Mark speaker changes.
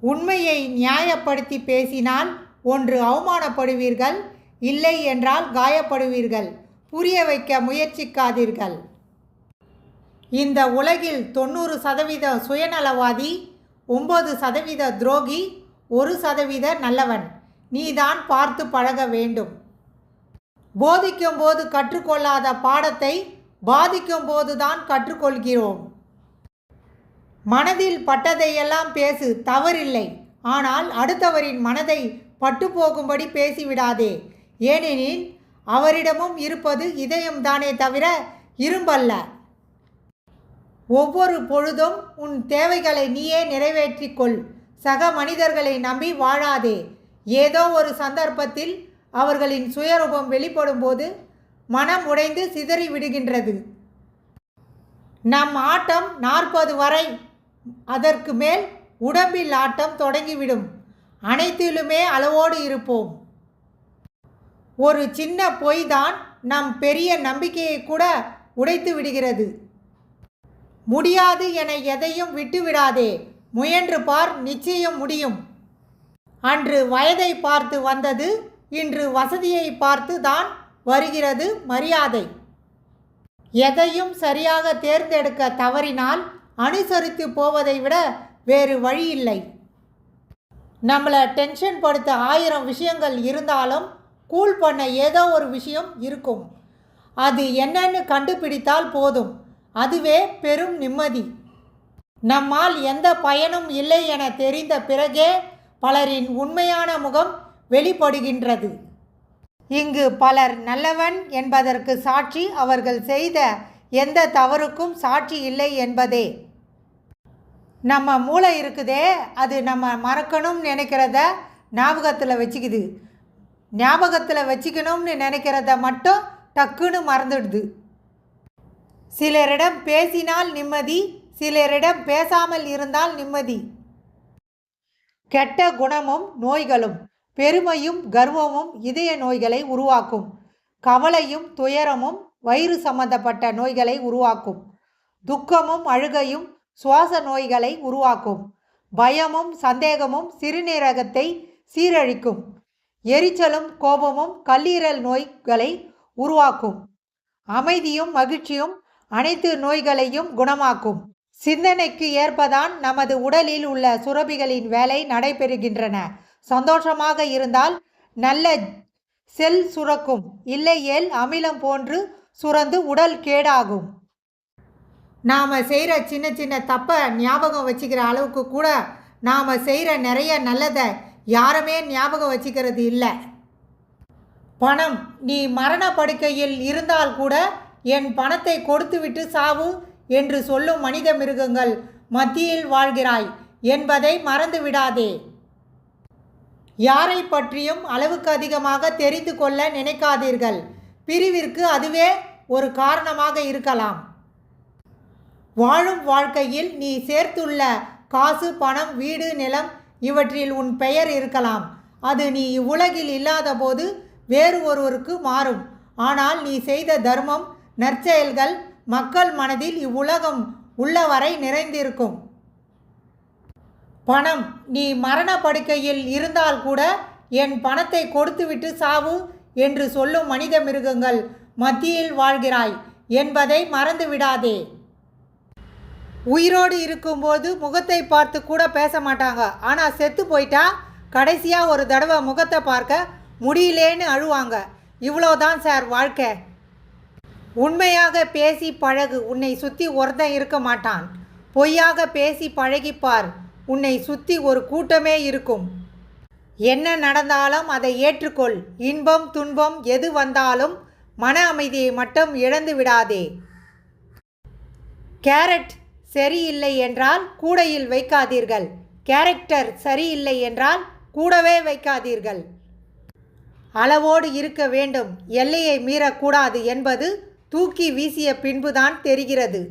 Speaker 1: உண்மையை நியாயப்படுத்தி பேசினால் ஒன்று அவமானப்படுவீர்கள், இல்லை என்றால் காயப்படுவீர்கள். புரிய வைக்க முயற்சிக்காதீர்கள். இந்த உலகில் 90% சுயநலவாதி, 9% துரோகி, 1% நல்லவன். நீதான் பார்த்து பழக வேண்டும். போதிக்கும் போது கற்றுக்கொள்ளாத பாடத்தை பாதிக்கும் போதுதான் கற்றுக்கொள்கிறோம். மனதில் பட்டதையெல்லாம் பேசு, தவறில்லை. ஆனால் அடுத்தவரின் மனதை பட்டுப்போகும்படி பேசிவிடாதே. ஏனெனில் அவரிடமும் இருப்பது இதயம்தானே தவிர இரும்பல்ல. ஒவ்வொரு பொழுதும் உன் தேவைகளை நீயே நிறைவேற்றிக்கொள். சக மனிதர்களை நம்பி வாழாதே. ஏதோ ஒரு சந்தர்ப்பத்தில் அவர்களின் சுயரூபம் வெளிப்படும் போது மனம் உடைந்து சிதறி விடுகின்றது. நம் ஆட்டம் 40 வரை, அதற்கு மேல் உடம்பில் ஆட்டம் தொடங்கிவிடும். அனைத்திலுமே அளவோடு இருப்போம். ஒரு சின்ன பொய் தான் நம் பெரிய நம்பிக்கையை கூட உடைத்து விடுகிறது. முடியாது என எதையும் விட்டுவிடாதே. முயன்று பார், நிச்சயம் முடியும். அன்று வயதை பார்த்து வந்தது, இன்று வசதியை பார்த்து தான் வருகிறது மரியாதை. எதையும் சரியாக தேர்ந்தெடுக்க தவறினால் அனுசரித்து போவதை விட வேறு வழி இல்லை. நம்மளை டென்ஷன் படுத்த 1000 விஷயங்கள் இருந்தாலும் கூல் பண்ண ஏதோ ஒரு விஷயம் இருக்கும். அது என்னன்னு கண்டுபிடித்தால் போதும். அதுவே பெரும் நிம்மதி. நம்மால் எந்த பயனும் இல்லை என தெரிந்த பிறகே பலரின் உண்மையான முகம் வெளிப்படுகின்றது. இங்கு பலர் நல்லவன் என்பதற்கு சாட்சி அவர்கள் செய்த எந்த தவறுக்கும் சாட்சி இல்லை என்பதே. நம்ம மூளை இருக்குதே, அது நம்ம மறக்கணும்னு நினைக்கிறத ஞாபகத்தில் வச்சுக்குது. ஞாபகத்தில் வச்சுக்கணும்னு நினைக்கிறத மட்டும் டக்குன்னு மறந்துடுது. சிலரிடம் பேசினால் நிம்மதி, சிலரிடம் பேசாமல் இருந்தால் நிம்மதி. கெட்ட குணமும் நோய்களும், பெருமையும் கர்வமும் இதய நோய்களை உருவாக்கும். கவலையும் துயரமும் வயிறு சம்பந்தப்பட்ட நோய்களை உருவாக்கும். துக்கமும் அழுகையும் சுவாச நோய்களை உருவாக்கும். பயமும் சந்தேகமும் சிறுநீரகத்தை சீரழிக்கும். எரிச்சலும் கோபமும் கல்லீரல் நோய்களை உருவாக்கும். அமைதியும் மகிழ்ச்சியும் அனைத்து நோய்களையும் குணமாக்கும். சிந்தனைக்கு ஏற்பதான் நமது உடலில் உள்ள சுரபிகளின் வேலை நடைபெறுகின்றன. சந்தோஷமாக இருந்தால் நல்ல செல் சுரக்கும், இல்லையேல் அமிலம் போன்று சுரந்து உடல் கேடாகும். நாம் செய்கிற சின்ன சின்ன தப்பை ஞாபகம் வச்சுக்கிற அளவுக்கு கூட நாம் செய்கிற நிறைய நல்லதை யாருமே ஞாபகம் வச்சுக்கிறது இல்லை. பணம், நீ மரண படுக்கையில் இருந்தால் கூட என் பணத்தை கொடுத்துவிட்டு சாவு என்று சொல்லும் மனித மிருகங்கள் மத்தியில் வாழ்கிறாய் என்பதை மறந்து விடாதே. யாரை பற்றியும் அளவுக்கு அதிகமாக தெரிந்து கொள்ள நினைக்காதீர்கள். பிரிவிற்கு அதுவே ஒரு காரணமாக இருக்கலாம். வாழும் வாழ்க்கையில் நீ சேர்த்துள்ள காசு, பணம், வீடு, நிலம் இவற்றில் உன் பெயர் இருக்கலாம். அது நீ இவ்வுலகில் இல்லாத போது வேறு ஒருவருக்கு மாறும். ஆனால் நீ செய்த தர்மம், நற்செயல்கள் மக்கள் மனதில் இவ்வுலகம் உள்ளவரை நிறைந்திருக்கும். பணம், நீ மரண படுக்கையில் இருந்தால் கூட என் பணத்தை கொடுத்துவிட்டு சாவு என்று சொல்லும் மனித மிருகங்கள் மத்தியில் வாழ்கிறாய் என்பதை மறந்து விடாதே. உயிரோடு இருக்கும்போது முகத்தை பார்த்து கூட பேச மாட்டாங்க. ஆனால் செத்து போயிட்டா கடைசியாக ஒரு தடவை முகத்தை பார்க்க முடியலேன்னு அழுவாங்க. இவ்வளோதான் சார் வாழ்க்கை. உண்மையாக பேசி பழகு, உன்னை சுற்றி ஒருத்தன் இருக்க மாட்டான். பொய்யாக பேசி பழகிப்பார், உன்னை சுற்றி ஒரு கூட்டமே இருக்கும். என்ன நடந்தாலும் அதை ஏற்றுக்கொள். இன்பம் துன்பம் எது வந்தாலும் மன அமைதியை மட்டும் இழந்து விடாதே. கேரட் சரியில்லை என்றால் கூடையில் வைக்காதீர்கள். கேரக்டர் சரியில்லை என்றால் கூடவே வைக்காதீர்கள். அளவோடு இருக்க வேண்டும், எல்லையை மீறக்கூடாது என்பது தூக்கி வீசிய பின்புதான் தெரிகிறது.